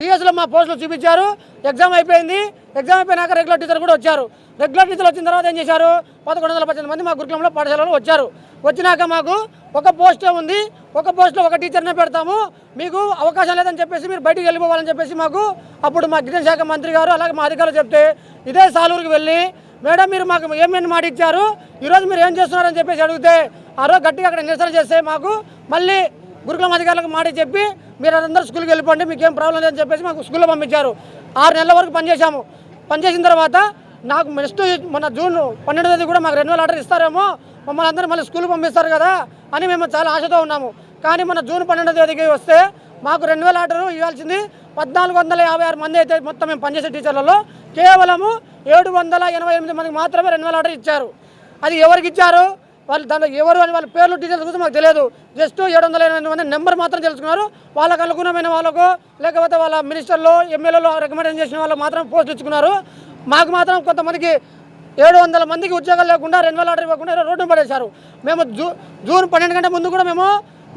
టీఎస్లో మా పోస్టులు చూపించారు. ఎగ్జామ్ అయిపోయింది. ఎగ్జామ్ అయిపోయినాక రెగ్యులర్ టీచర్ కూడా వచ్చారు. రెగ్యులర్ టీచర్ వచ్చిన తర్వాత ఏం చేశారు, 1118 మంది మా గురుకులంలో పాఠశాలలో వచ్చారు. వచ్చినాక మాకు ఒక పోస్టే ఉంది, ఒక పోస్ట్లో ఒక టీచర్నే పెడతాము, మీకు అవకాశం లేదని చెప్పేసి మీరు బయటికి వెళ్ళిపోవాలని చెప్పేసి మాకు అప్పుడు మా గిరిజన శాఖ మంత్రి గారు అలాగే మా అధికారులు చెప్తే, ఇదే సాలూరుకి వెళ్ళి మేడం మీరు మాకు ఏమేమి మాట ఇచ్చారు, ఈరోజు మీరు ఏం చేస్తున్నారని చెప్పేసి అడిగితే ఆ రోజు గట్టిగా అక్కడ నిరసన చేస్తే మాకు మళ్ళీ గురుకులం అధికారులకు మాట చెప్పి మీరు అందరూ స్కూల్కి వెళ్ళిపోండి, మీకు ఏం ప్రాబ్లం లేదని చెప్పేసి మాకు స్కూల్లో పంపించారు. 6 నెలల వరకు పనిచేసాము. పనిచేసిన తర్వాత నాకు నెక్స్ట్ మన జూన్ 12వ తేదీ కూడా మాకు రెన్యువల్ ఆర్డర్ ఇస్తారేమో, మమ్మల్ని అందరూ మళ్ళీ స్కూల్కి పంపిస్తారు కదా అని మేము చాలా ఆశతో ఉన్నాము. కానీ మన జూన్ 12వ తేదీకి వస్తే మాకు రెన్యువల్ ఆర్డర్ ఇవ్వాల్సింది 1456 మంది అయితే మొత్తం మేము పనిచేసే టీచర్లలో కేవలము 788 మందికి మాత్రమే రెన్యువల్ ఆర్డర్ ఇచ్చారు. అది ఎవరికి ఇచ్చారు, వాళ్ళు దాంట్లో ఎవరు అని వాళ్ళ పేర్లు డీటెయిల్స్ కూడా మాకు తెలియదు. జస్ట్ 788 మంది నెంబర్ మాత్రం తెలుసుకున్నారు. వాళ్ళకు అనుగుణమైన వాళ్ళకు లేకపోతే వాళ్ళ మినిస్టర్లు ఎమ్మెల్యేలు రికమెండేషన్ చేసిన వాళ్ళకి మాత్రం పోస్టులు ఇచ్చుకున్నారు. మాకు మాత్రం కొంతమందికి 700 మందికి ఉద్యోగాలు లేకుండా రెన్యువల్ ఆర్డర్ ఇవ్వకుండా రోడ్డు పడేశారు. మేము జూన్ 12 కంటే ముందు కూడా మేము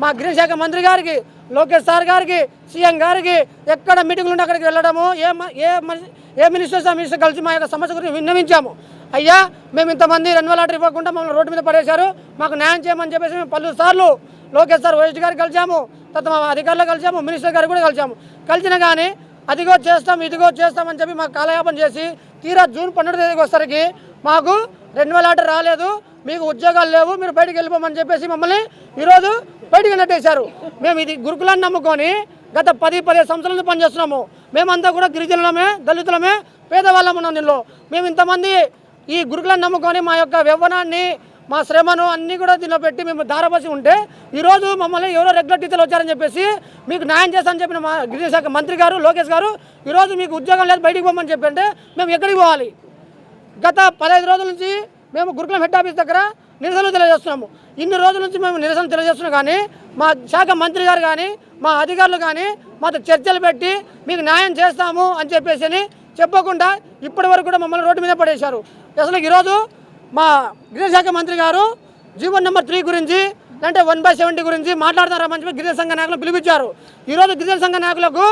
మా గిరిజన శాఖ మంత్రి గారికి, లోకేష్ సార్ గారికి, సీఎం గారికి ఎక్కడ మీటింగ్లు ఉంటే అక్కడికి వెళ్ళడము, ఏ మినిస్టర్స్ ఆ మినిస్టర్ కలిసి మా యొక్క సమస్య గురించి విన్నవించాము. అయ్యా మేము ఇంతమంది రెన్యువల్ ఆర్డర్ ఇవ్వకుండా మమ్మల్ని రోడ్డు మీద పడేశారు, మాకు న్యాయం చేయమని చెప్పేసి మేము 10 సార్లు లోకేష్ సార్ ఓఎస్డీ గారికి కలిసాము, తర్వాత మా అధికారులు కలిసాము, మినిస్టర్ గారికి కూడా కలిసాము. కలిసినా కానీ అదిగో చేస్తాం ఇదిగో చేస్తామని చెప్పి మాకు కాలయాపన చేసి తీరా జూన్ 12వ తేదీకి వచ్చేసరికి మాకు రెన్యువల్ ఆర్డర్ రాలేదు, మీకు ఉద్యోగాలు లేవు, మీరు బయటికి వెళ్ళిపోమని చెప్పేసి మమ్మల్ని ఈరోజు బయటికి నెట్టేశారు. మేము ఇది గురుకులాన్ని నమ్ముకొని గత 10 సంవత్సరాల పనిచేస్తున్నాము. మేమంతా కూడా గిరిజనులమే, దళితులమే, పేదవాళ్ళం ఉన్నాం. దీనిలో మేము ఇంతమంది ఈ గురుకులాన్ని నమ్ముకొని మా యొక్క వ్యవనాన్ని, మా శ్రమను అన్నీ కూడా దీనిలో పెట్టి మేము ధారపోసి ఉంటే ఈరోజు మమ్మల్ని ఎవరో రెగ్యులర్ టీచర్లు వచ్చారని చెప్పేసి మీకు న్యాయం చేస్తానని చెప్పిన మా గిరిజన శాఖ మంత్రి గారు లోకేష్ గారు ఈరోజు మీకు ఉద్యోగం లేదు బయటికి పోమని చెప్పంటే మేము ఎక్కడికి పోవాలి? గత 15 రోజుల నుంచి మేము గురుకులం హెడ్ ఆఫీస్ దగ్గర నిరసనలు తెలియజేస్తున్నాము. ఇన్ని రోజుల నుంచి మేము నిరసన తెలియజేస్తున్నాం కానీ మా శాఖ మంత్రి గారు కానీ మా అధికారులు కానీ మాతో చర్చలు పెట్టి మీకు న్యాయం చేస్తాము అని చెప్పేసి చెప్పకుండా ఇప్పటి వరకు కూడా మమ్మల్ని రోడ్డు మీద పడేశారు. అసలు ఈరోజు మా గిరిజన శాఖ మంత్రి గారు జీవో నెంబర్ 3 గురించి అంటే 1/70 గురించి మాట్లాడుతున్నారని చెప్పి గిరిజన సంఘ నాయకులు పిలిపించారు. ఈరోజు గిరిజన సంఘ నాయకులకు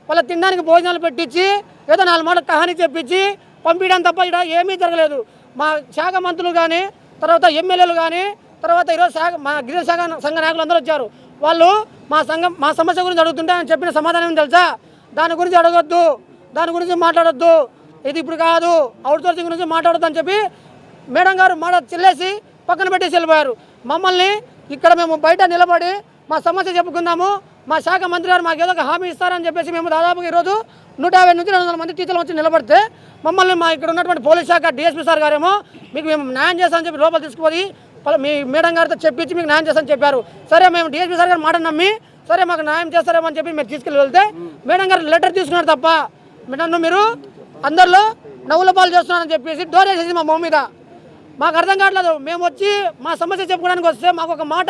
వాళ్ళ తినడానికి భోజనాలు పెట్టించి ఏదో 4 మాటలు కహాని చెప్పించి పంపించడం తప్ప ఇక్కడ ఏమీ జరగలేదు. మా శాఖ మంత్రులు కానీ తర్వాత ఎమ్మెల్యేలు కానీ తర్వాత ఈరోజు మా గిరిజన శాఖ సంఘ నాయకులు అందరూ వచ్చారు. వాళ్ళు మా సమస్య గురించి అడుగుతుంటే ఆయన చెప్పిన సమాధానం ఏం తెలుసా, దాని గురించి అడగొద్దు, దాని గురించి మాట్లాడొద్దు, ఇది ఇప్పుడు కాదు, అవుట్ సోర్సింగ్ గురించి మాట్లాడొద్దు అని చెప్పి మేడం గారు మాట చెల్లేసి పక్కన పెట్టేసి వెళ్ళిపోయారు. మమ్మల్ని ఇక్కడ మేము బయట నిలబడి మా సమస్య చెప్పుకుందాము, మా శాఖ మంత్రి గారు మాకు ఏదో ఒక హామీ ఇస్తారని చెప్పేసి మేము దాదాపుగా ఈరోజు 150 నుంచి 200 మంది టీచర్లు వచ్చి నిలబడితే మమ్మల్ని మా ఇక్కడ ఉన్నటువంటి పోలీస్ శాఖ డిఎస్పీ సార్ గారేమో మీకు మేము న్యాయం చేస్తామని చెప్పి లోపల తీసుకుపోయి మీ మేడం గారితో చెప్పించి మీకు న్యాయం చేస్తామని చెప్పారు. సరే మేము డిఎస్పీ సార్ గారు మాట నమ్మి సరే మాకు న్యాయం చేస్తారేమో అని చెప్పి మేము తీసుకెళ్ళి వెళ్తే మేడం గారు లెటర్ తీసుకున్నారు తప్ప నన్ను మీరు అందరిలో నవ్వుల పాలు చేస్తున్నారని చెప్పేసి డోర్ వేసేసి మా మొహం మీద. మాకు అర్థం కావట్లేదు. మేము వచ్చి మా సమస్య చెప్పుకోవడానికి వస్తే మాకు ఒక మాట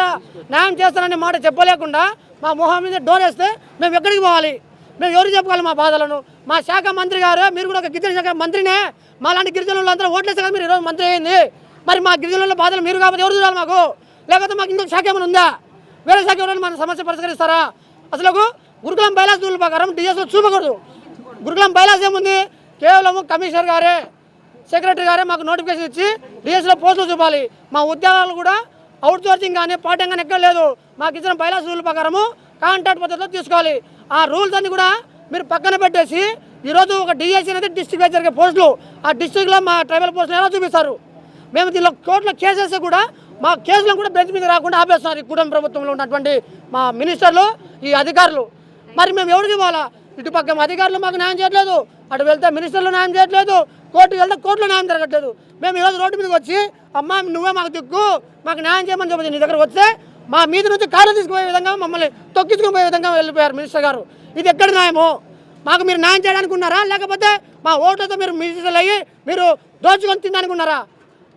న్యాయం చేస్తానని మాట చెప్పలేకుండా మా మొహం మీద డోర్ వేస్తే మేము ఎక్కడికి పోవాలి? మేము ఎవరికి చెప్పుకోవాలి మా బాధలను? మా శాఖ మంత్రి గారు మీరు కూడా ఒక గిరిజన శాఖ మంత్రినే, మా లాంటి గిరిజనులు అందరూ ఓట్లేస్తే కదా మీరు ఈరోజు మంత్రి అయింది. మరి మా గిరిజనుల బాధలు మీరు కాబట్టి ఎవరు చూడాలి మాకు? లేకపోతే మాకు ఇంకొక శాఖ ఏమైనా ఉందా? వేరే శాఖ ఎవరైనా మన సమస్య పరిష్కరిస్తారా? అసలు గురుకులం బైలాస్ రూల్ ప్రకారం డిఎస్లో చూపకూడదు. గురుకులం బైలాస్ ఏముంది? కేవలం కమిషనర్ గారే సెక్రటరీ గారే మాకు నోటిఫికేషన్ ఇచ్చి డిఎస్లో పోస్టులు చూపాలి. మా ఉద్యోగాలు కూడా అవుట్ సోర్సింగ్ కానీ పార్టింగ్ కానీ ఎక్కడ లేదు. మాకు ఇచ్చిన బైలాస్ రూల్ ప్రకారము కాంట్రాక్ట్ పద్ధతిలో తీసుకోవాలి. ఆ రూల్స్ అన్ని కూడా మీరు పక్కన పెట్టేసి ఈరోజు ఒక డిఎస్సీ అనేది డిస్ట్రిక్ట్ వైజ్ జరిగే పోస్టులు, ఆ డిస్ట్రిక్ట్లో మా ట్రైబల్ పోస్టులు ఎలా చూపిస్తారు? మేము దీనిలో కోర్టులో కేసేస్తే కూడా మా కేసులను కూడా బెంచ్ మీద రాకుండా ఆపేస్తున్నారు ఈ కూటమి ప్రభుత్వంలో ఉన్నటువంటి మా మినిస్టర్లు, ఈ అధికారులు. మరి మేము ఎవరికి పోవాలా? ఇటు పక్క అధికారులు మాకు న్యాయం చేయట్లేదు, అటు వెళ్తే మినిస్టర్లు న్యాయం చేయట్లేదు, కోర్టుకు వెళ్తే కోర్టులో న్యాయం జరగట్లేదు. మేము ఈరోజు రోడ్డు మీదకి వచ్చి అమ్మా నువ్వే మాకు దిక్కు, మాకు న్యాయం చేయమని చెప్పి నీ దగ్గరకు వస్తే మా మీద నుంచి కారు తీసుకుపోయే విధంగా మమ్మల్ని తొక్కించుకుని పోయే విధంగా వెళ్ళిపోయారు మినిస్టర్ గారు. ఇది ఎక్కడ న్యాయమో? మాకు మీరు న్యాయం చేయడానికి ఉన్నారా, లేకపోతే మా ఓట్లతో మీరు మినిస్టర్లు అయ్యి మీరు దోచుకొని తినడానికి ఉన్నారా?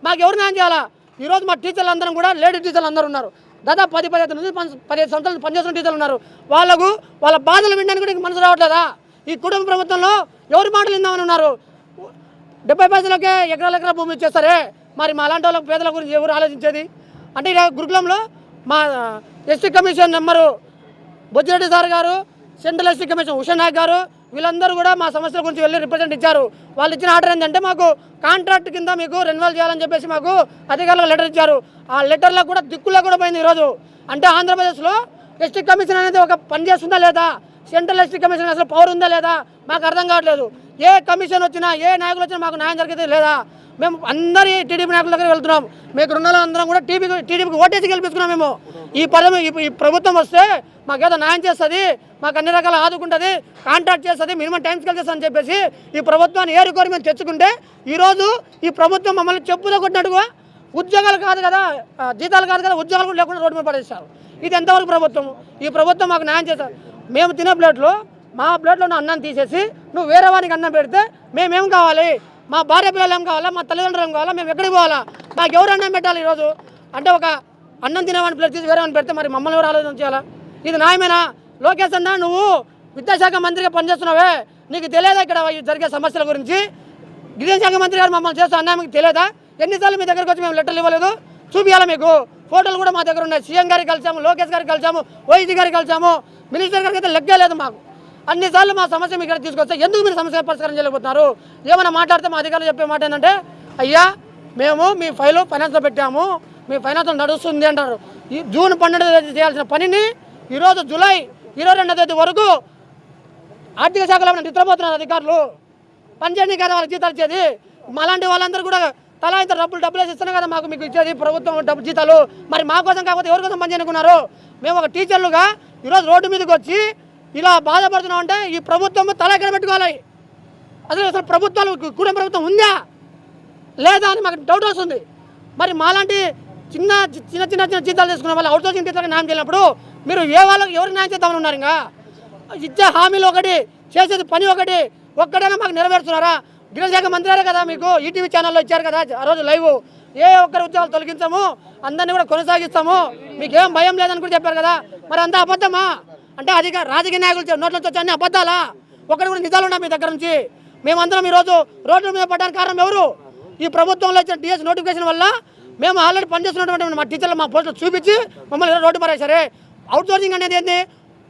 మాకు ఎవరు న్యాయం చేయాలా? ఈరోజు మా టీచర్లు అందరం కూడా లేడీ టీచర్లు అందరూ ఉన్నారు. దాదాపు 10-15 నుంచి 15 సంవత్సరాలు పనిచేస్తున్న టీచర్లు ఉన్నారు. వాళ్ళ బాధలు వినడానికి కూడా మనసు రావట్లేదా? ఈ కుటుంబ ప్రభుత్వంలో ఎవరి మాటలు విందామని ఉన్నారు? 70 పైసలకే ఎకరాల భూమి ఇచ్చేస్తారే. మరి మా అలాంటి వాళ్ళకి పేదల గురించి ఎవరు ఆలోచించేది? అంటే ఇలా గురుకులంలో మా ST commission number Bojjireddy sir గారు, central ST commission Usha Nayak గారు వీళ్ళందరూ కూడా మా సమస్యల గురించి వెళ్ళి రిప్రజెంట్ ఇచ్చారు. వాళ్ళు ఇచ్చిన ఆర్డర్ ఏంటంటే మాకు కాంట్రాక్ట్ కింద మీకు రెన్యువల్ చేయాలని చెప్పేసి మాకు అధికారులకు లెటర్ ఇచ్చారు. ఆ లెటర్లో కూడా దిక్కులో కూడా పోయింది ఈరోజు. అంటే ఆంధ్రప్రదేశ్లో ఎస్టీ కమిషన్ అనేది ఒక పని చేస్తుందా లేదా, సెంట్రల్ ఎస్టీ కమిషన్ అసలు పవర్ ఉందా లేదా మాకు అర్థం కావట్లేదు. ఏ కమిషన్ వచ్చినా ఏ నాయకులు వచ్చినా మాకు న్యాయం జరిగేది లేదా. మేము అందరి టీడీపీ నాయకుల దగ్గర వెళ్తున్నాం. మీకు రుణాలు అందరం కూడా టీడీపీకి ఓటేసి గెలిపించుకున్నాం. మేము ఈ ప్రభుత్వం వస్తే మాకేదో న్యాయం చేస్తుంది, మాకు అన్ని రకాల ఆదుకుంటుంది, కాంట్రాక్ట్ చేస్తుంది, మినిమం టైం స్కేల్ చేస్తుంది అని చెప్పేసి ఈ ప్రభుత్వాన్ని ఏరుకోరి మేము తెచ్చుకుంటే ఈరోజు ఈ ప్రభుత్వం మమ్మల్ని చెప్పుతో కొట్టినట్టుగా ఉద్యోగాలు కాదు కదా, జీతాలు కాదు కదా, ఉద్యోగాలు కూడా లేకుండా రోడ్డు మీద పడేస్తారు. ఇది ఎంతవరకు ప్రభుత్వం? ఈ ప్రభుత్వం మాకు న్యాయం చేస్తారు. మేము తినే ప్లేట్లో మా ప్లేట్లో ఉన్న అన్నం తీసేసి నువ్వు వేరే వారికి అన్నం పెడితే మేమేం కావాలి? మా భార్య పిల్లలు ఏం కావాలా? మా తల్లిదండ్రులు ఏం కావాలా? మేము ఎక్కడికి పోవాలా? మాకు ఎవరు అన్నం పెట్టాలి? ఈరోజు అంటే ఒక అన్నం తినేవాడిని ప్లేట్ తీసి వేరే వాడిని పెడితే మరి మమ్మల్ని ఎవరు ఆలోచన చేయాలా? ఇది న్యాయమేనా? లోకేష్ అన్న, నువ్వు విద్యాశాఖ మంత్రిగా పనిచేస్తున్నావే, నీకు తెలియదా ఇక్కడ జరిగే సమస్యల గురించి? విద్యాశాఖ మంత్రి గారు మమ్మల్ని చేస్తున్న అన్యాయం మీకు తెలియదా? ఎన్నిసార్లు మీ దగ్గరకు వచ్చి మేము లెటర్లు ఇవ్వలేదు? చూపించాలా మీకు? ఫోటోలు కూడా మా దగ్గర ఉన్నాయి. సీఎం గారికి కలిసాము, లోకేష్ గారికి కలిసాము, వైసీ గారికి కలిసాము, మినిస్టర్ గారికి అయితే లెక్కే లేదు మాకు. అన్నిసార్లు మా సమస్య మీకు తీసుకొస్తే ఎందుకు మీరు సమస్య పరిష్కారం చేయలేకపోతున్నారు? ఏమైనా మాట్లాడితే మా అధికారులు చెప్పే మాట ఏంటంటే, అయ్యా మేము మీ ఫైలు ఫైనాన్స్లో పెట్టాము, మీ ఫైనాన్స్లో నడుస్తుంది అంటారు. ఈ జూన్ 12 చేయాల్సిన పనిని ఈరోజు జూలై 22 వరకు ఆర్థిక శాఖలో నిద్రపోతున్నారు అధికారులు. పనిచేయడానికి కదా వాళ్ళకి జీతాలు ఇచ్చేది. అలాంటి వాళ్ళందరూ కూడా తలా ఇంత డబ్బులు వేసి ఇస్తున్నా కదా మాకు మీకు ఇచ్చేది ప్రభుత్వం డబ్బు జీతాలు. మరి మా కోసం కాకపోతే ఎవరి కోసం పనిచేయనుకున్నారు? మేము ఒక టీచర్లుగా ఈరోజు రోడ్డు మీదకి వచ్చి ఇలా బాధపడుతున్నాం అంటే ఈ ప్రభుత్వం తల ఎక్కడ పెట్టుకోవాలి? అసలు ప్రభుత్వాలు కూడా ప్రభుత్వం ఉందా లేదా అని మాకు డౌట్ వస్తుంది. మరి మాలాంటి చిన్న చిన్న చిన్న చిన్న జీతాలు తీసుకున్న వాళ్ళు అవుట్సోర్సింగ్ టీచర్లకు న్యాయం చేయనప్పుడు మీరు వాళ్ళకి ఎవరికి న్యాయం చేద్దామని ఉన్నారు? ఇంకా ఇచ్చే హామీలు ఒకటి, చేసేది పని ఒకటి, ఒక్కడైనా మాకు నెరవేరుస్తున్నారా? గిరిశాఖ మంత్రి కదా మీకు ఈటీవీ ఛానల్లో ఇచ్చారు కదా ఆ రోజు లైవ్, ఏ ఒక్కరి ఉద్యోగాలు తొలగించాము, అందరినీ కూడా కొనసాగిస్తాము, మీకేం భయం లేదని కూడా చెప్పారు కదా. మరి అంతా అబద్ధమా? అంటే రాజకీయ నాయకులు నోట్ల వచ్చి అన్ని అబద్ధాలా? ఒకటి కూడా నిజాలు ఉన్నా మీ దగ్గర నుంచి? మేమందరం ఈరోజు రోడ్ల మీద పడడానికి కారణం ఎవరు? ఈ ప్రభుత్వంలో ఇచ్చిన టీఎస్ నోటిఫికేషన్ వల్ల మేము ఆల్రెడీ పనిచేస్తున్నటువంటి మా టీచర్లు మా పోస్టులు చూపించి మమ్మల్ని రోడ్డు పడేసరే. అవుట్సోర్సింగ్ అనేది ఏంటి?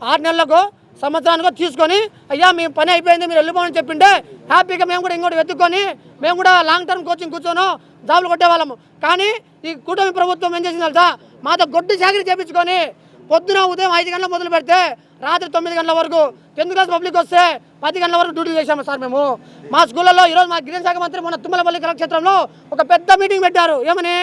6 నెలలకు సంవత్సరానికో తీసుకొని అయ్యా మీ పని అయిపోయింది మీరు వెళ్ళిపోమని చెప్పింటే హ్యాపీగా మేము కూడా ఇంకోటి వెతుక్కొని మేము కూడా లాంగ్ టర్మ్ కోచింగ్ కూర్చోను జాబులు కొట్టేవాళ్ళము. కానీ ఈ కూటమి ప్రభుత్వం ఏం చేసింది తెలుసా? మాతో గొడ్డు చాకరీ చేయించుకొని పొద్దున ఉదయం 5 గంటల మొదలు పెడితే రాత్రి 9 గంటల వరకు 10th క్లాస్ పబ్లిక్ వస్తే 10 గంటల వరకు డ్యూటీలు చేశాము సార్ మేము. మా స్కూళ్ళలో ఈరోజు మా గిరిజన శాఖ మంత్రి మొన్న తుమ్మలపల్లి కళాక్షేత్రంలో ఒక పెద్ద మీటింగ్ పెట్టారు. ఏమని?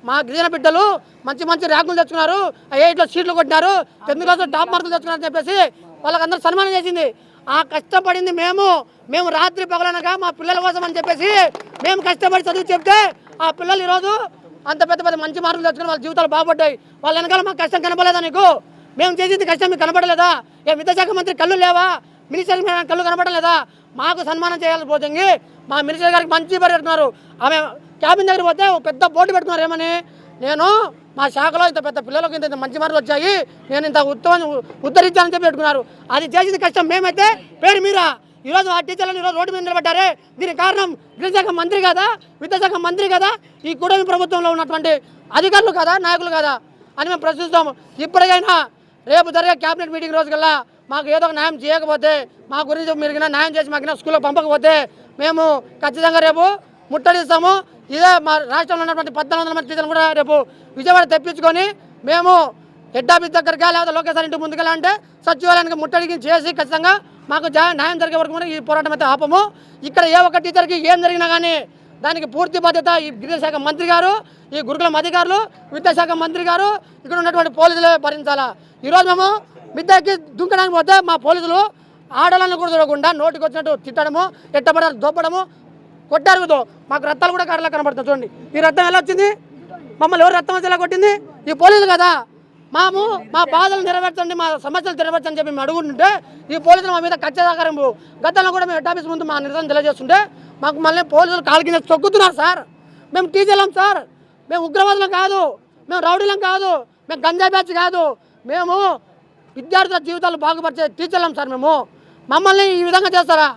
మా గిరిజన బిడ్డలు మంచి మంచి ర్యాంకులు తెచ్చుకున్నారు, 8లో సీట్లు కొట్టినారు, 10th క్లాస్లో టాప్ మార్కులు తెచ్చుకున్నారని చెప్పేసి వాళ్ళకందరూ సన్మానం చేసింది. ఆ కష్టపడింది మేము రాత్రి పగలనగా మా పిల్లల కోసం అని చెప్పేసి మేము కష్టపడి చదువు చెప్తే ఆ పిల్లలు ఈరోజు అంత పెద్ద మంచి మార్కులు తెచ్చుకుని వాళ్ళ జీవితాలు బాగుపడ్డాయి. వాళ్ళ వెనకాల మాకు కష్టం కనపడలేదా నీకు? మేము చేసింది కష్టం మీకు కనపడలేదా? విద్యాశాఖ మంత్రి కళ్ళు లేవా? మినిస్టర్ కళ్ళు కనపడలేదా? మాకు సన్మానం చేయాలని పోతుంది. మా మినిస్టర్ గారికి మంచి పేరు పెట్టుకున్నారు. ఆమె క్యాబిన్ దగ్గర పోతే పెద్ద బోర్డు పెట్టుకున్నారు. ఏమని? నేను మా శాఖలో ఇంత పెద్ద పిల్లలకు ఇంత మంచి మార్కులు వచ్చాయి, నేను ఇంత ఉద్ధరించాలని చెప్పి పెట్టుకున్నారు. అది చేసింది కష్టం మేమైతే పేరు మీరా ఈరోజు ఆ టీచర్లను ఈరోజు రోడ్డు మీద నిలబడ్డారే. దీనికి కారణం గిరిశాఖ మంత్రి కదా, విద్యాశాఖ మంత్రి కదా, ఈ కూటమి ప్రభుత్వంలో ఉన్నటువంటి అధికారులు కదా, నాయకులు కదా అని మేము ప్రశ్నిస్తాము. ఇప్పటికైనా రేపు జరిగే క్యాబినెట్ మీటింగ్ రోజు కల్లా మాకు ఏదో ఒక న్యాయం చేయకపోతే, మా గురించి మీరు న్యాయం చేసి మాకు స్కూల్లో పంపకపోతే మేము ఖచ్చితంగా రేపు ముట్టడిస్తాము. ఇదే మా రాష్ట్రంలో ఉన్నటువంటి 1400 మంది టీచర్లు కూడా రేపు విజయవాడ తెప్పించుకొని మేము హెడ్ ఆఫీస్ దగ్గరగా లేదా లోకేష్ ఇంటి ముందుకెళ్ళా అంటే సచివాలయానికి ముట్టడికి చేసి ఖచ్చితంగా మాకు న్యాయం జరిగే వరకు కూడా ఈ పోరాటం అయితే ఆపము. ఇక్కడ ఏ ఒక్క టీచర్కి ఏం జరిగినా కానీ దానికి పూర్తి బాధ్యత ఈ విద్యాశాఖ మంత్రి గారు, ఈ గురుకులం అధికారులు, విద్యాశాఖ మంత్రి గారు, ఇక్కడ ఉన్నటువంటి పోలీసులే భరించాలా. ఈరోజు మేము విద్యకి దుంకడానికి పోతే మా పోలీసులు ఆడవాళ్ళని కూడా చూడకుండా నోటికి వచ్చినట్టు తిట్టడము, ఎట్టబడారు దోపడము, కొట్టారు. మాకు రక్తాలు కూడా కడలా కనబడుతుంది. చూడండి, ఈ రక్తం ఎలా వచ్చింది? మమ్మల్ని ఎవరు రక్తం వచ్చి ఎలా కొట్టింది? ఈ పోలీసులు కదా. మా బాధలు నెరవేర్చండి, మా సమస్యలు నెరవేర్చని చెప్పి మేము అడుగుతుంటే ఈ పోలీసులు మా మీద కక్షాదాకారం గతంలో కూడా మేము హెడ్ ఆఫీస్ ముందు మా నిరసన తెలియజేస్తుంటే మాకు మళ్ళీ పోలీసులు కాలు కింద తొక్కుతున్నారు. సార్ మేము టీచర్లం సార్, మేము ఉగ్రవాదులం కాదు, మేము రౌడీలం కాదు, మేము గంజా బ్యాచ్ కాదు, మేము విద్యార్థుల జీవితాలు బాగుపరిచే టీచర్లం సార్. మేము మమ్మల్ని ఈ విధంగా చేస్తారా?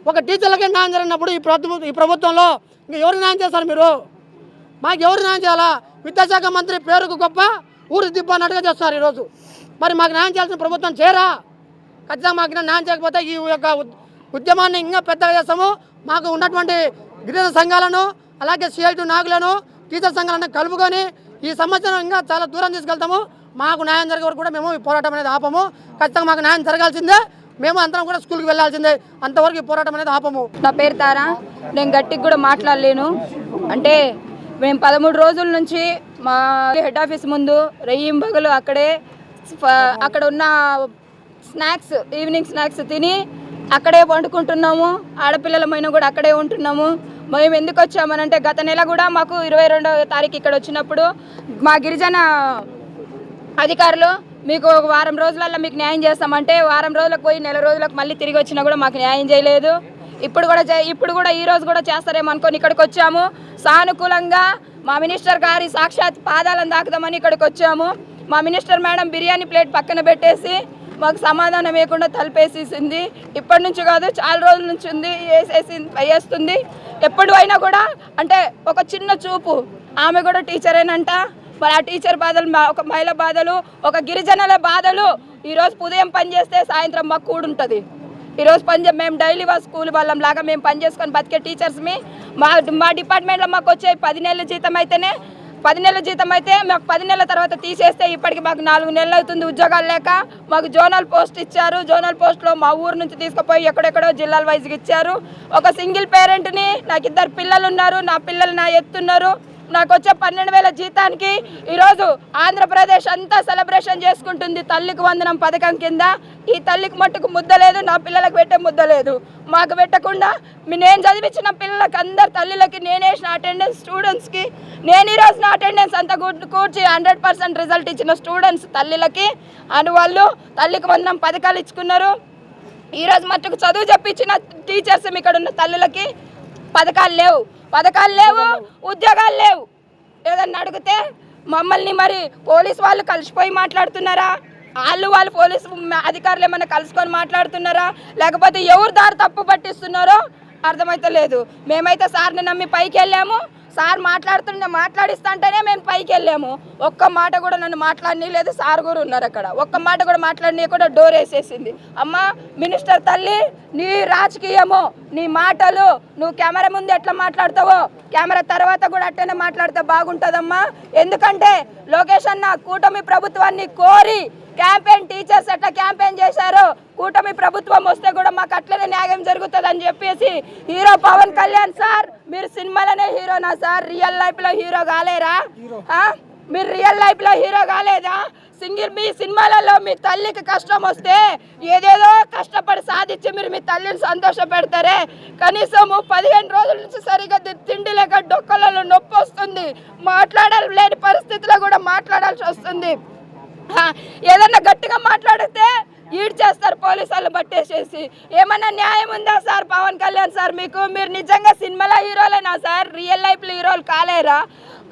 ఒక టీచర్లకే న్యాయం జరిగినప్పుడు ఈ ప్రభుత్వంలో ఇంకా ఎవరు న్యాయం చేస్తారు? మీరు మాకు ఎవరు న్యాయం చేయాలా? విద్యాశాఖ మంత్రి పేరుకు గొప్ప ఊరు దిబ్బ అన్నట్టుగా చేస్తున్నారు ఈరోజు. మరి మాకు న్యాయం చేయాల్సిన ప్రభుత్వం చేయరా? ఖచ్చితంగా మాకు న్యాయం చేయకపోతే ఈ యొక్క ఉద్యమాన్ని ఇంకా పెద్దగా చేస్తాము. మాకు ఉన్నటువంటి గిరిజన సంఘాలను అలాగే CIT నాయకులను టీచర్ సంఘాలను కలుపుకొని ఈ సమస్యను ఇంకా చాలా దూరం తీసుకెళ్తాము. మాకు న్యాయం జరిగే వరకు కూడా మేము ఈ పోరాటం అనేది ఆపము. ఖచ్చితంగా మాకు న్యాయం జరగాల్సిందే. మేము అందరం కూడా స్కూల్కి వెళ్ళాల్సిందే. అంతవరకు ఈ పోరాటం అనేది ఆపము. నా పేరు తారా. నేను గట్టికి కూడా మాట్లాడలేను. అంటే మేము 13 రోజుల నుంచి మా హెడ్ ఆఫీస్ ముందు రెయ్యింబగలు అక్కడ ఉన్న స్నాక్స్, ఈవినింగ్ స్నాక్స్ తిని అక్కడే వండుకుంటున్నాము. ఆడపిల్లలమైన కూడా అక్కడే ఉంటున్నాము. మేము ఎందుకు వచ్చామనంటే గత నెల కూడా మాకు 22వ తారీఖు ఇక్కడ వచ్చినప్పుడు మా గిరిజన అధికారులు మీకు ఒక వారం రోజులలో మీకు న్యాయం చేస్తామంటే వారం రోజులకు పోయి నెల రోజులకు మళ్ళీ తిరిగి వచ్చినా కూడా మాకు న్యాయం చేయలేదు. ఇప్పుడు కూడా ఈ రోజు కూడా చేస్తారేమో అనుకొని ఇక్కడికి వచ్చాము. సానుకూలంగా మా మినిస్టర్ గారి సాక్షాత్ పాదాలను తాకుదామని ఇక్కడికి వచ్చాము. మా మినిస్టర్ మేడం బిర్యానీ ప్లేట్ పక్కన పెట్టేసి మాకు సమాధానం వేయకుండా తలపేసేసింది. ఇప్పటి నుంచి కాదు, చాలా రోజుల నుంచి ఉంది, వేస్తుంది. ఎప్పుడు అయినా కూడా అంటే ఒక చిన్న చూపు. ఆమె కూడా టీచరేనంట. మరి ఆ టీచర్ బాధలు, ఒక మహిళ బాధలు, ఒక గిరిజనుల బాధలు. ఈరోజు ఉదయం పని చేస్తే సాయంత్రం మాకు కూడుంటుంది. ఈరోజు మేము డైలీ స్కూల్ వాళ్ళం లాగా మేము పని చేసుకొని బతికే టీచర్స్మి. మా డిపార్ట్మెంట్లో మాకు వచ్చే 10 నెలల జీతం అయితేనే 10 నెలల జీతం అయితే మాకు 10 నెలల తర్వాత తీసేస్తే ఇప్పటికి మాకు 4 నెలలు అవుతుంది ఉద్యోగాలు లేక. మాకు జోనల్ పోస్ట్ ఇచ్చారు. జోనల్ పోస్ట్లో మా ఊరు నుంచి తీసుకుపోయి ఎక్కడెక్కడో జిల్లాల వైజ్గా ఇచ్చారు. ఒక సింగిల్ పేరెంట్ని, నాకు 2 పిల్లలు ఉన్నారు. నా పిల్లలు నా ఎత్తున్నారు. నాకు వచ్చే 12,000 జీతానికి ఈరోజు ఆంధ్రప్రదేశ్ అంతా సెలబ్రేషన్ చేసుకుంటుంది తల్లికి వందనం పథకం కింద. ఈ తల్లికి మట్టుకు ముద్ద లేదు, నా పిల్లలకు పెట్టే ముద్ద లేదు. మాకు పెట్టకుండా నేను చదివించిన పిల్లలకి అందరు తల్లిలకి నేను వేసిన అటెండెన్స్ స్టూడెంట్స్కి నేను ఈరోజు నా అటెండెన్స్ అంతా కూర్చి 100% రిజల్ట్ ఇచ్చిన స్టూడెంట్స్ తల్లిలకి అని వాళ్ళు తల్లికి వందనం పథకాలు ఇచ్చుకున్నారు. ఈరోజు మట్టుకు చదువు చెప్పించిన టీచర్స్ ఇక్కడ ఉన్న తల్లులకి పథకాలు లేవు, ఉద్యోగాలు లేవు. ఏదన్నా అడిగితే మమ్మల్ని మరి పోలీసు వాళ్ళు కలిసిపోయి మాట్లాడుతున్నారా? వాళ్ళు పోలీసు అధికారులు ఏమన్నా కలుసుకొని మాట్లాడుతున్నారా? లేకపోతే ఎవరు దారి తప్పు పట్టిస్తున్నారో అర్థమైతే లేదు. మేమైతే సార్ని నమ్మి పైకి వెళ్ళాము. సార్ మాట్లాడిస్తుంటేనే మేము పైకి వెళ్ళాము. ఒక్క మాట కూడా నన్ను మాట్లాడనీయలేదు. సార్ కూడా ఉన్నారు అక్కడ. ఒక్క మాట కూడా మాట్లాడనీ కూడా డోర్ వేసేసింది. అమ్మ మినిస్టర్ తల్లి, నీ రాజకీయము, నీ మాటలు, నువ్వు కెమెరా ముందు ఎట్లా మాట్లాడతావో కెమెరా తర్వాత కూడా అట్టనే మాట్లాడితే బాగుంటుందమ్మా. ఎందుకంటే లోకేష్ అన్న కూటమి ప్రభుత్వాన్ని కోరి క్యాంపెయిన్ టీచర్స్ ఎట్లా క్యాంపెయిన్ చేశారో కూటమి ప్రభుత్వం వస్తే కూడా మాకు అట్లనే న్యాయం జరుగుతుంది అని చెప్పేసి హీరో పవన్ కళ్యాణ్ సార్, మీరు సినిమాలోనే హీరోనా సార్? రియల్ లైఫ్లో హీరో కాలేరా? మీరు రియల్ లైఫ్లో హీరో కాలేదా? మీ సినిమాలలో మీ తల్లికి కష్టం వస్తే ఏదేదో కష్టపడి సాధించి మీరు మీ తల్లిని సంతోష పెడతారే. కనీసం 15 రోజుల నుంచి సరిగా తిండి లేక డొక్కలలో నొప్పి వస్తుంది. మాట్లాడలేని పరిస్థితిలో కూడా మాట్లాడాల్సి వస్తుంది. ఏదన్నా గట్టిగా మాట్లాడితే ఈడ్ చేస్తారు పోలీసు వాళ్ళు పట్టేసేసి. ఏమన్నా న్యాయం ఉందా సార్ పవన్ కళ్యాణ్ సార్ మీకు? మీరు నిజంగా సినిమాలో హీరోలేనా సార్? రియల్ లైఫ్లో హీరోలు కాలేరా?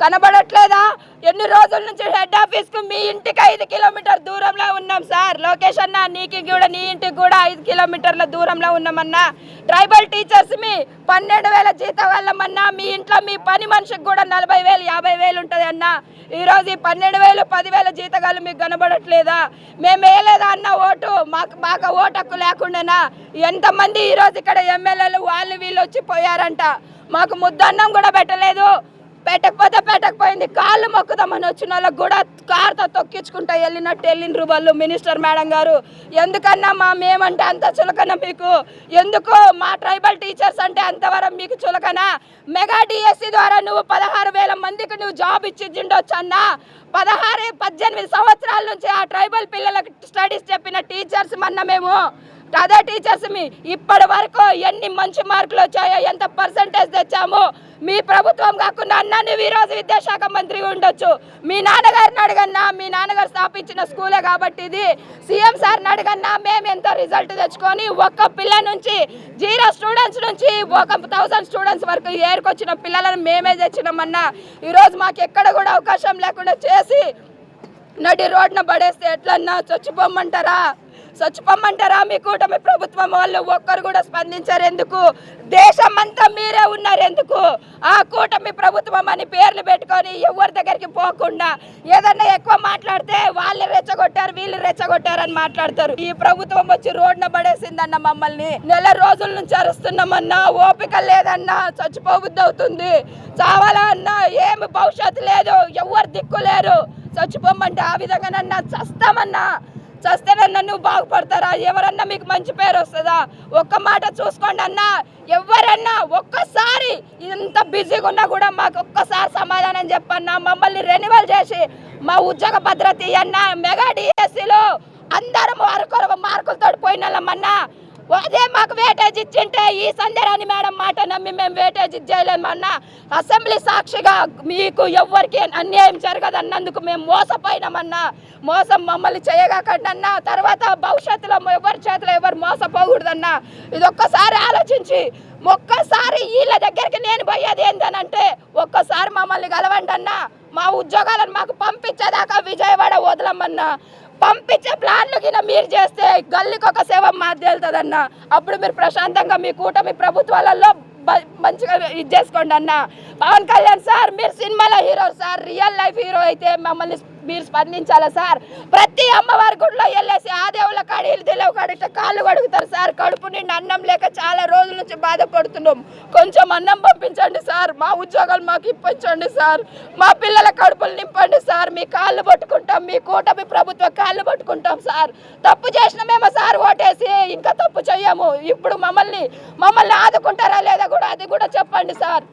కనబడట్లేదా? ఎన్ని రోజుల నుంచి హెడ్ ఆఫీస్కు మీ ఇంటికి 5 కిలోమీటర్ దూరంలో ఉన్నాం సార్. లోకేష్ అన్న నీకు కూడా నీ ఇంటికి కూడా 5 కిలోమీటర్ల దూరంలో ఉన్నామన్నా. ట్రైబల్ టీచర్స్ మీ 12,000 జీతం వాళ్ళమన్నా. మీ ఇంట్లో మీ పని మనిషికి కూడా 40,000 50,000 ఉంటుంది అన్న. ఈరోజు ఈ 12,000 10,000 జీతగాళ్ళు మీకు కనబడట్లేదా? మేము వేయలేదా అన్న ఓటు? మాకు ఓటు హక్కు లేకుండానా? ఎంతమంది ఈరోజు ఇక్కడ ఎమ్మెల్యేలు వాళ్ళు వీళ్ళు వచ్చి పోయారంట. మాకు ముద్దన్నం కూడా పెట్టలేదు. పెట్టకపోయింది. కాళ్ళు మొక్కుదామని వచ్చిన వాళ్ళకి కూడా కార్తో తొక్కించుకుంటా వెళ్ళినట్టు వాళ్ళు మినిస్టర్ మేడం గారు. ఎందుకన్నా మేమంటే అంత చులకన మీకు? ఎందుకు మా ట్రైబల్ టీచర్స్ అంటే అంతవరకు మీకు చులకనా? మెగా డిఎస్సి ద్వారా నువ్వు 16,000 మందికి నువ్వు జాబ్ ఇచ్చిండొచ్చు అన్న. 18 సంవత్సరాల నుంచి ఆ ట్రైబల్ పిల్లలకు స్టడీస్ చెప్పిన టీచర్స్ మేము అదే టీచర్స్ ఇప్పటి వరకు ఎన్ని మంచి మార్కులు వచ్చాయో, ఎంత పర్సంటేజ్ తెచ్చాము. మీ ప్రభుత్వం కాకుండా అన్న నువ్వు ఈరోజు విద్యాశాఖ మంత్రి ఉండొచ్చు. మీ నాన్నగారిని అడగన్నా, మీ నాన్నగారు స్థాపించిన స్కూలే కాబట్టి ఇది. సీఎం సార్ని అడగన్నా మేము ఎంతో రిజల్ట్ తెచ్చుకొని ఒక్క పిల్ల నుంచి 0 స్టూడెంట్స్ నుంచి 1,000 స్టూడెంట్స్ వరకు ఏరుకొచ్చిన పిల్లలను మేమే తెచ్చినామన్నా. ఈరోజు మాకు ఎక్కడ కూడా అవకాశం లేకుండా చేసి నడి రోడ్న పడేస్తే ఎట్లన్నా చచ్చిపోమంటారా? చచ్చిపోమ్మంటారా మీ కూటమి ప్రభుత్వం వాళ్ళు? ఒక్కరు కూడా స్పందించారు ఎందుకు? దేశం అంతా మీరే ఉన్నారు ఎందుకు? ఆ కూటమి ప్రభుత్వం అని పేర్లు పెట్టుకొని ఎవరి దగ్గరికి పోకుండా ఏదన్నా ఎక్కువ మాట్లాడితే వాళ్ళు రెచ్చగొట్టారు వీళ్ళు రెచ్చగొట్టారు అని మాట్లాడతారు. ఈ ప్రభుత్వం వచ్చి రోడ్న పడేసిందన్న మమ్మల్ని. నెల రోజుల నుంచి అరుస్తున్నామన్నా, ఓపిక లేదన్నా, చచ్చిపోబుద్ధి అవుతుంది. చావాలా అన్నా ఏమి భవిష్యత్తు లేదు, ఎవరు దిక్కు లేరు. చచ్చిపోమంటే ఆ విధంగానన్నా చస్తామన్నా, చస్తేనన్నా నువ్వు బాగుపడతారా? ఎవరన్నా మీకు మంచి పేరు వస్తుందా? ఒక్క మాట చూసుకోండి అన్నా. ఎవరన్నా ఒక్కసారి ఇంత బిజీగా ఉన్నా కూడా మాకు ఒక్కసారి సమాధానం చెప్పన్నా. మమ్మల్ని రెన్యువల్ చేసి మా ఉద్యోగ భద్రత అన్నా. మెగా డిఎస్సిలో అందరం అరకొర మార్కులతో పోయినామన్నా. అదే మాకు వేటేజ్ ఇచ్చింటే ఈ సంధ్యారాణి మేడం మాట నమ్మి మేము వేటేజ్ ఇచ్చేయలేమన్నా. అసెంబ్లీ సాక్షిగా మీకు ఎవ్వరికి అన్యాయం జరగదన్నందుకు మేము మోసపోయినామన్నా. మోసం మమ్మల్ని చేయగాకన్నా. తర్వాత భవిష్యత్తులో ఎవరి చేతిలో ఎవరు మోసపోకూడదన్నా. ఇది ఒక్కసారి ఆలోచించి ఒక్కసారి వీళ్ళ దగ్గరికి నేను పోయేది ఏంటనంటే ఒక్కసారి మమ్మల్ని కలవండి అన్నా. మా ఉద్యోగాలను మాకు పంపించేదాకా విజయవాడ వదలమన్నా. పంపించే ప్లాన్లు కింద మీరు చేస్తే గల్లీకి ఒక సేవ మాది వెళ్తుందన్న. అప్పుడు మీరు ప్రశాంతంగా మీ కూటమి ప్రభుత్వాలలో మంచిగా ఇది చేసుకోండి అన్న. పవన్ కళ్యాణ్ సార్ మీరు సినిమాలో hero sir, real life hero అయితే మమ్మల్ని మీరు స్పందించాలా సార్? ప్రతి అమ్మవారి గుడిలో వెళ్ళేసి ఆ దేవుళ్ళ కాడీలు తెలియవు కాడితే కాళ్ళు కడుగుతారు సార్. కడుపు నిండి అన్నం లేక చాలా రోజుల నుంచి బాధపడుతున్నాం. కొంచెం అన్నం పంపించండి సార్. మా ఉద్యోగాలు మాకు ఇప్పించండి సార్. మా పిల్లల కడుపులు నింపండి సార్. మీ కాళ్ళు పట్టుకుంటాం, మీ కూటమి ప్రభుత్వ కాళ్ళు పట్టుకుంటాం సార్. తప్పు చేసినామేమో సార్ ఓటేసి, ఇంకా తప్పు చెయ్యము. ఇప్పుడు మమ్మల్ని ఆదుకుంటారా లేదా కూడా అది కూడా చెప్పండి సార్.